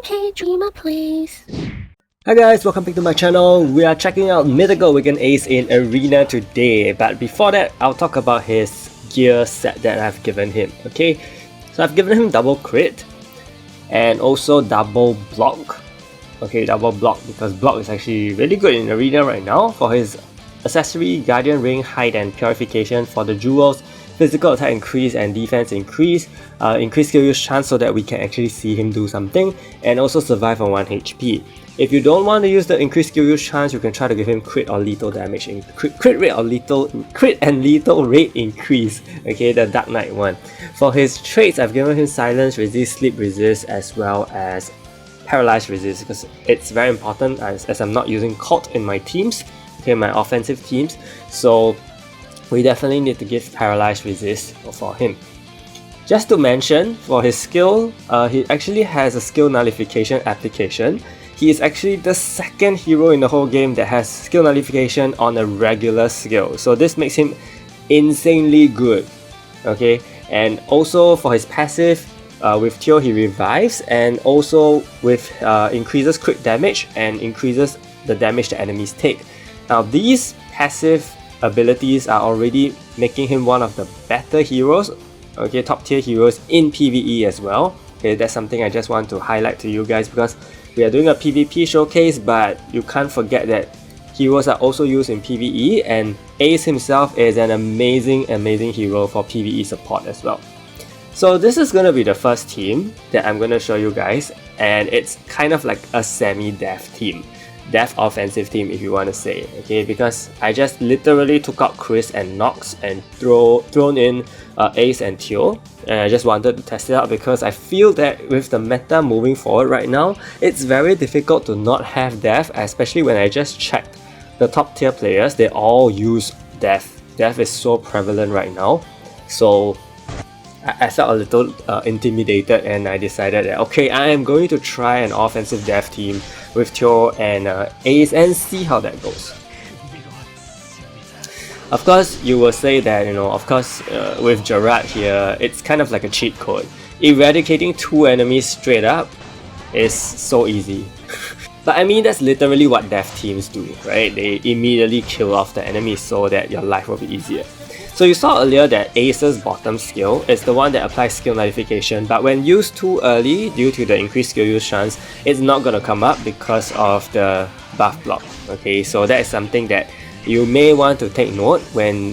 Okay, Dreamer, please. Hi guys, welcome back to my channel. We are checking out Mythical Awakened Ace in Arena today, but before that, I'll talk about his gear set that I've given him, okay? So I've given him double crit and also double block. Okay, double block because block is actually really good in Arena right now for his accessory, Guardian Ring, Height and Purification for the jewels. Physical attack increase and defense increase, increase skill use chance so that we can actually see him do something, and also survive on 1 HP. If you don't want to use the increased skill use chance, you can try to give him crit or lethal damage, crit rate or crit and lethal rate increase. Okay, the Dark Knight one. For his traits, I've given him silence, resist, sleep resist, as well as paralyze resist, because it's very important as I'm not using cult in my teams, okay, my offensive teams. So we definitely need to give paralyze resist for him. Just to mention, for his skill, he actually has a skill nullification application. He is actually the second hero in the whole game that has skill nullification on a regular skill. So this makes him insanely good. Okay, and also for his passive, with Teo he revives, and also with increases crit damage and increases the damage the enemies take. Now these passive abilities are already making him one of the better heroes, okay, top tier heroes in PvE as well. Okay, that's something I just want to highlight to you guys because we are doing a PvP showcase, but you can't forget that heroes are also used in PvE, and Ace himself is an amazing hero for PvE support as well. So this is going to be the first team that I'm going to show you guys, and it's kind of like a semi-death team. Death offensive team if you want to say, okay, because I just literally took out Chris and Nox and thrown in Ace and Teo, and I just wanted to test it out because I feel that with the meta moving forward right now, it's very difficult to not have Death, especially when I just checked the top tier players, they all use Death. Death is so prevalent right now, so I felt a little intimidated, and I decided that okay, I am going to try an offensive death team with Teo and Ace and see how that goes. Of course, you will say that, you know, of course, with Gerard here, it's kind of like a cheat code. Eradicating 2 enemies straight up is so easy. But I mean, that's literally what death teams do, right? They immediately kill off the enemies so that your life will be easier. So you saw earlier that Ace's bottom skill is the one that applies skill nullification, but when used too early due to the increased skill use chance, it's not going to come up because of the buff block. Okay, so that is something that you may want to take note when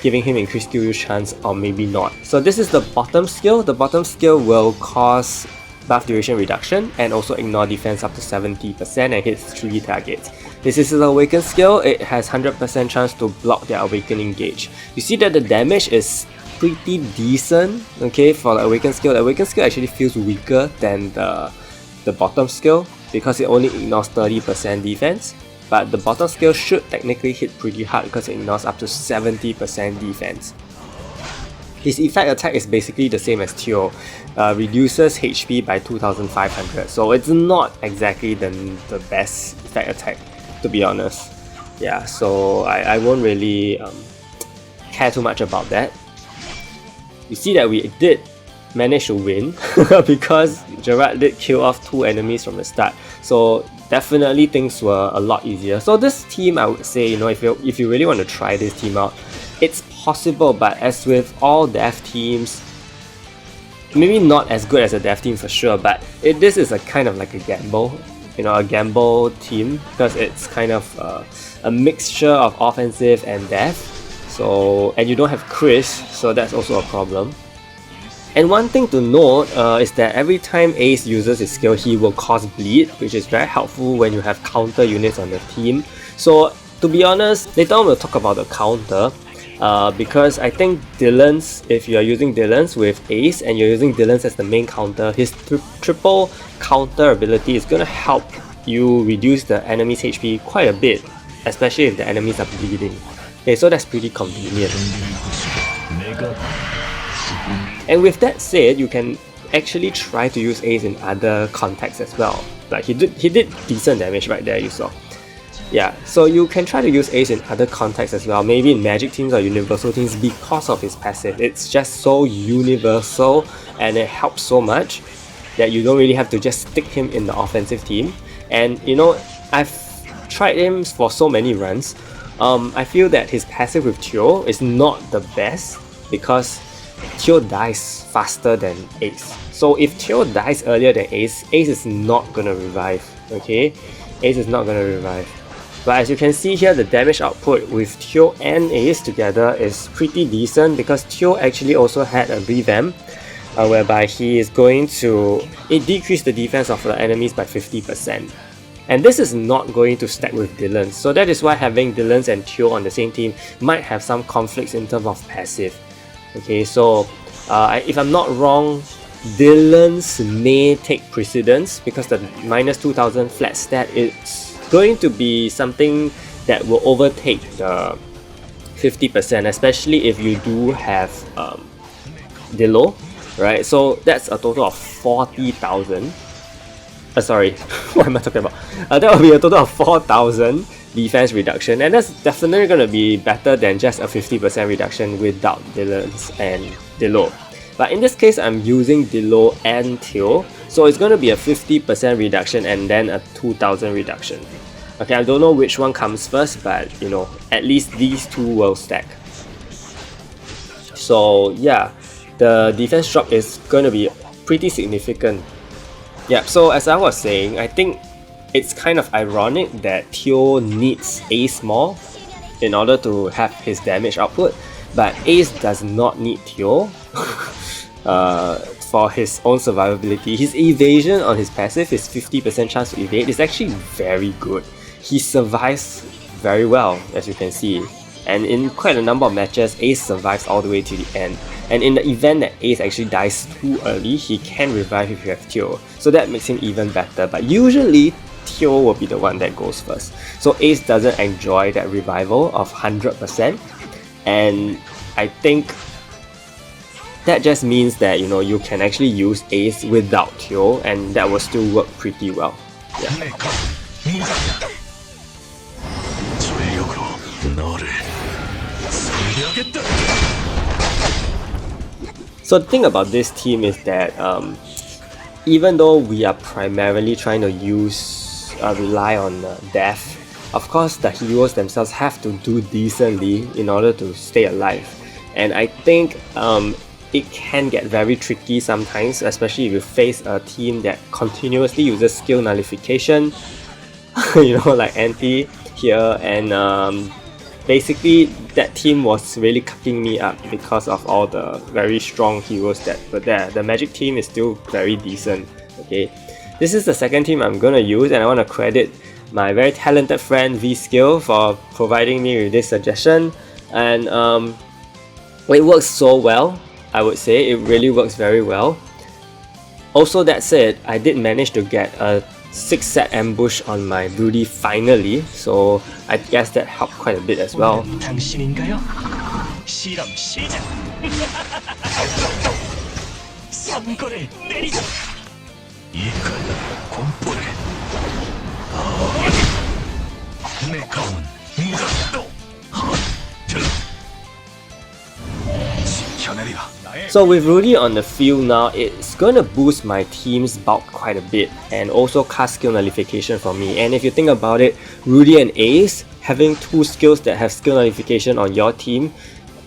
giving him increased skill use chance, or maybe not. So this is the bottom skill. The bottom skill will cause buff duration reduction and also ignore defense up to 70% and hits 3 targets. This is an Awakened skill. It has 100% chance to block their Awakening gauge. You see that the damage is pretty decent, okay, for the Awakened skill. The Awakened skill actually feels weaker than the bottom skill because it only ignores 30% defense. But the bottom skill should technically hit pretty hard because it ignores up to 70% defense. His effect attack is basically the same as Teo, reduces HP by 2500, so it's not exactly the best effect attack, to be honest. Yeah, so I won't really care too much about that. You see that we did manage to win because Gerard did kill off 2 enemies from the start, so definitely things were a lot easier. So this team, I would say, you know, if you really want to try this team out, it's possible, but as with all death teams, maybe not as good as a death team for sure, but this is a kind of like a gamble, you know, a gamble team, because it's kind of a mixture of offensive and death. So, and you don't have Chris, so that's also a problem. And one thing to note is that every time Ace uses his skill, he will cause bleed, which is very helpful when you have counter units on your team. So to be honest, later on we'll talk about the counter. Because I think Dylan's, if you are using Dylan's with Ace and you're using Dylan's as the main counter, his triple counter ability is going to help you reduce the enemy's HP quite a bit, especially if the enemies are bleeding. Okay, so that's pretty convenient. And with that said, you can actually try to use Ace in other contexts as well. Like he did decent damage right there, you saw. Yeah, so you can try to use Ace in other contexts as well, maybe in magic teams or universal teams because of his passive. It's just so universal and it helps so much. that you don't really have to just stick him in the offensive team. And you know, I've tried him for so many runs. I feel that his passive with Teo is not the best because Teo dies faster than Ace. So if Teo dies earlier than Ace, Ace is not gonna revive, okay? Ace is not gonna revive. But as you can see here, the damage output with Teo and Ace together is pretty decent because Teo actually also had a revamp whereby he is going to decrease the defense of the enemies by 50%. And this is not going to stack with Dylan's, so that is why having Dylan's and Teo on the same team might have some conflicts in terms of passive. Okay, so if I'm not wrong, Dylan's may take precedence because the minus 2000 flat stat is going to be something that will overtake the 50%, especially if you do have Dilo, right? So that's a total of 40,000. Sorry, what am I talking about? That will be a total of 4,000 defense reduction, and that's definitely going to be better than just a 50% reduction without Dylan's and Dilo. But in this case, I'm using Dilo and Teo, so it's going to be a 50% reduction and then a 2,000 reduction. Okay, I don't know which one comes first, but you know, at least these two will stack. So yeah, the defense drop is going to be pretty significant. Yeah, so as I was saying, I think it's kind of ironic that Teo needs Ace more in order to have his damage output, but Ace does not need Teo for his own survivability. His evasion on his passive, his 50% chance to evade, is actually very good. He survives very well, as you can see, and in quite a number of matches, Ace survives all the way to the end. And in the event that Ace actually dies too early, he can revive if you have Teo, so that makes him even better. But usually, Teo will be the one that goes first. So Ace doesn't enjoy that revival of 100%, and I think that just means that, you know, you can actually use Ace without Teo, and that will still work pretty well. Yeah. So the thing about this team is that even though we are primarily trying to rely on death, of course the heroes themselves have to do decently in order to stay alive. And I think it can get very tricky sometimes, especially if you face a team that continuously uses skill nullification, you know, like Anti here, and basically that team was really cucking me up because of all the very strong heroes that were there. The magic team is still very decent, okay? This is the second team I'm gonna use, and I want to credit my very talented friend V-Skill for providing me with this suggestion. And it works so well, I would say. It really works very well. Also, that said, I did manage to get a 6-set ambush on my Rudy finally, so I guess that helped quite a bit as well. So with Rudy on the field now, it's going to boost my team's bulk quite a bit and also cast skill nullification for me. And if you think about it, Rudy and Ace having two skills that have skill nullification on your team,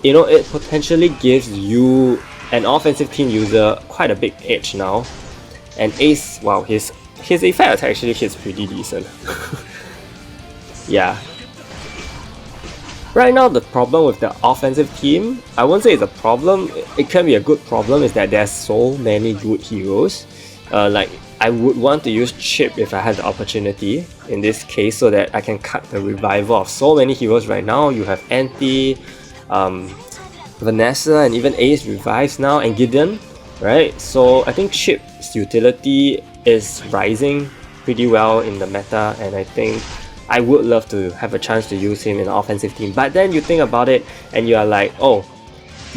you know, it potentially gives you, an offensive team user, quite a big edge now. And Ace, wow, his effect actually hits pretty decent. Yeah. Right now, the problem with the offensive team, I won't say it's a problem, it can be a good problem, is that there's so many good heroes. Like, I would want to use Chip if I had the opportunity in this case, so that I can cut the revival of so many heroes right now. You have Anti, Vanessa, and even Ace revives now, and Gideon, right? So I think Chip's utility is rising pretty well in the meta, and I think I would love to have a chance to use him in an offensive team. But then you think about it and you are like, oh,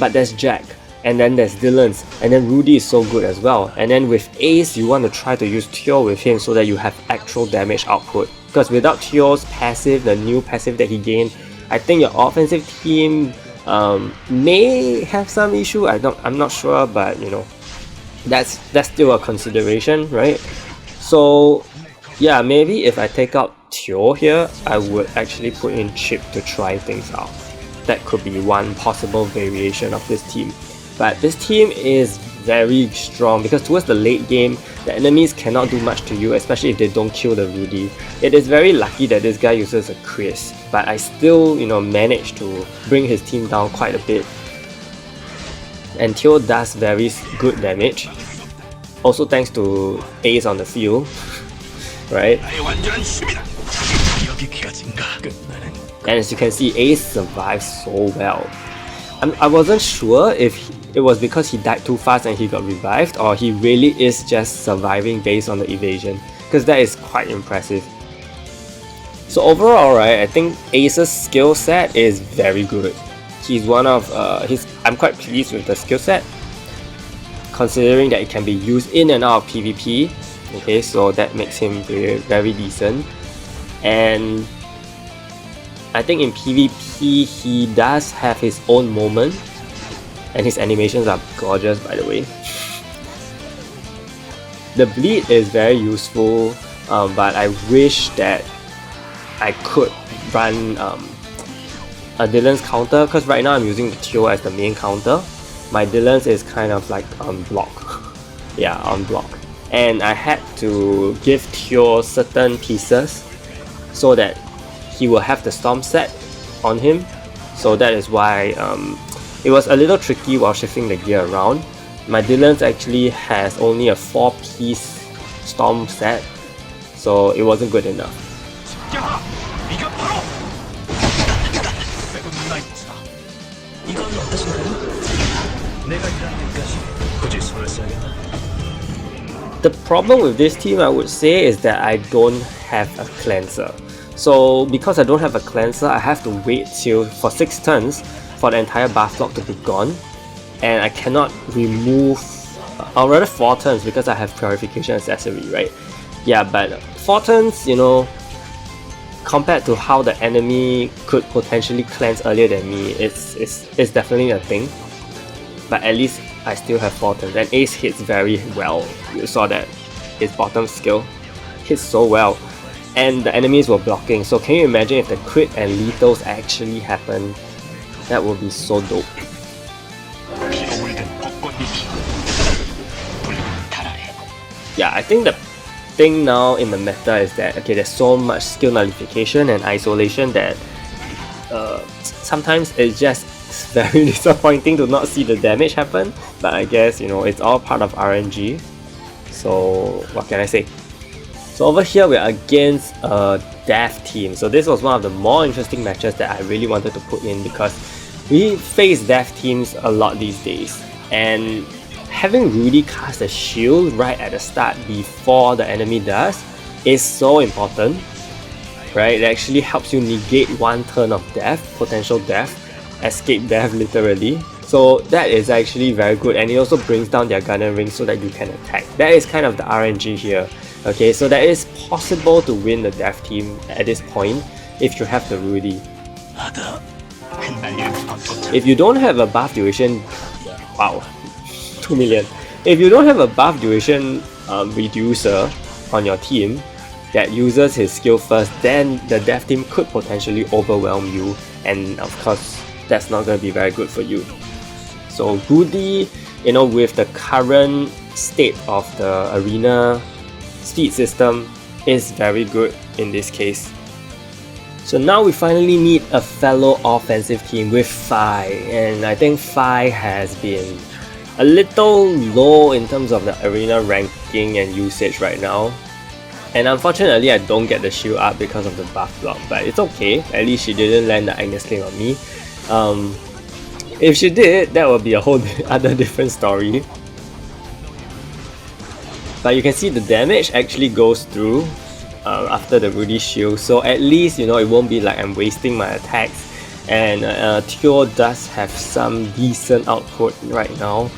but there's Jack, and then there's Dylan's, and then Rudy is so good as well. And then with Ace, you want to try to use Teo with him so that you have actual damage output. Because without Teo's passive, the new passive that he gained, I think your offensive team may have some issue. I'm not sure, but you know, that's still a consideration, right? So yeah, maybe if I take out Teo here, I would actually put in Chip to try things out. That could be one possible variation of this team. But this team is very strong because towards the late game, the enemies cannot do much to you, especially if they don't kill the Rudy. It is very lucky that this guy uses a Chris, but I still, managed to bring his team down quite a bit. And Teo does very good damage. Also thanks to Ace on the field, right? And as you can see, Ace survives so well. I wasn't sure if it was because he died too fast and he got revived, or he really is just surviving based on the evasion, because that is quite impressive. So overall, right, I think Ace's skill set is very good. He's one of I'm quite pleased with the skill set, considering that it can be used in and out of PvP. Okay, so that makes him very, very decent. And I think in PvP he does have his own moment, and his animations are gorgeous, by the way. The bleed is very useful, but I wish that I could run a Dylan's counter, because right now I'm using the Teo as the main counter. My Dylan's is kind of like on block. Yeah, on block. And I had to give Teo certain pieces so that he will have the storm set on him. So that is why it was a little tricky while shifting the gear around. My Dylan's actually has only a 4-piece storm set, so it wasn't good enough. The problem with this team, I would say, is that I don't have a cleanser. So because I don't have a cleanser, I have to wait for 6 turns for the entire buff block to be gone, and I cannot remove, or rather 4 turns, because I have purification accessory, right? Yeah, but 4 turns, compared to how the enemy could potentially cleanse earlier than me, it's definitely a thing. But at least I still have 4 turns, and Ace hits very well. You saw that his bottom skill hits so well, and the enemies were blocking. So can you imagine if the crit and lethals actually happen? That would be so dope. Yeah, I think the thing now in the meta is that, okay, there's so much skill nullification and isolation that sometimes it's just very disappointing to not see the damage happen, but I guess, it's all part of RNG, so what can I say? So over here we're against a death team. So this was one of the more interesting matches that I really wanted to put in, because we face death teams a lot these days, and having Rudy cast a shield right at the start before the enemy does is so important, right? It actually helps you negate 1 turn of death, potential death, escape death literally. So that is actually very good, and it also brings down their gunner ring so that you can attack. That is kind of the RNG here. Okay, so that is possible to win the death team at this point if you have the Rudy. If you don't have a buff duration, wow, 2 million. If you don't have a buff duration reducer on your team that uses his skill first, then the death team could potentially overwhelm you, and of course that's not going to be very good for you. So Rudy, with the current state of the arena speed system, is very good in this case. So now we finally meet a fellow offensive team with Phi, and I think Phi has been a little low in terms of the arena ranking and usage right now. And unfortunately I don't get the shield up because of the buff block, but it's okay, at least she didn't land the Agnes Sling on me. If she did, that would be a whole other different story. But you can see the damage actually goes through after the Rudy shield, so at least it won't be like I'm wasting my attacks. And Teo does have some decent output right now.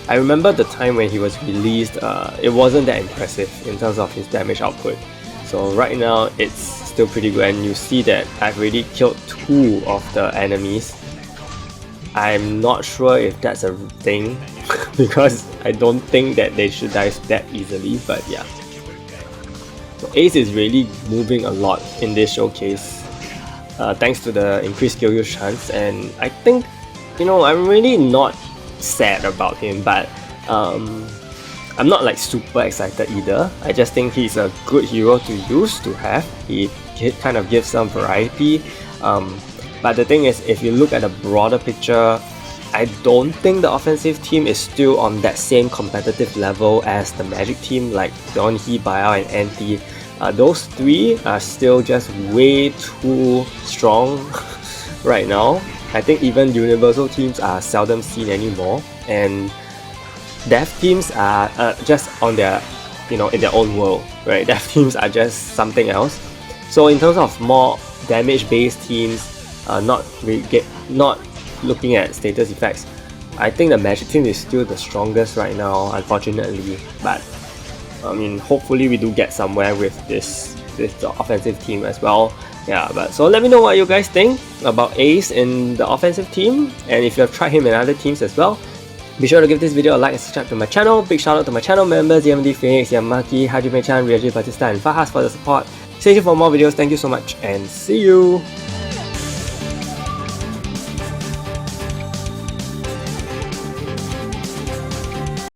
I remember the time when he was released, it wasn't that impressive in terms of his damage output. So right now it's still pretty good, and you see that I've already killed 2 of the enemies. I'm not sure if that's a thing because I don't think that they should die that easily, but yeah. So Ace is really moving a lot in this showcase, thanks to the increased skill use chance, and I think, you know, I'm really not sad about him, but I'm not like super excited either. I just think he's a good hero to use, to have. He kind of gives some variety, but the thing is, if you look at the broader picture, I don't think the offensive team is still on that same competitive level as the Magic team, like Don, He, Bayao, and Anti. Those three are still just way too strong right now. I think even universal teams are seldom seen anymore, and dev teams are just on their, you know, in their own world, right? Dev teams are just something else. So in terms of more damage-based teams, not looking at status effects, I think the Magic team is still the strongest right now, unfortunately. But I mean, hopefully we do get somewhere with this offensive team as well. Yeah, but so let me know what you guys think about Ace in the offensive team, and if you have tried him in other teams as well. Be sure to give this video a like and subscribe to my channel. Big shout out to my channel members, YMD Phoenix, Yamaki, Hajime-chan, Ryaji Batista, and Fahas for the support. Stay tuned for more videos. Thank you so much, and see you!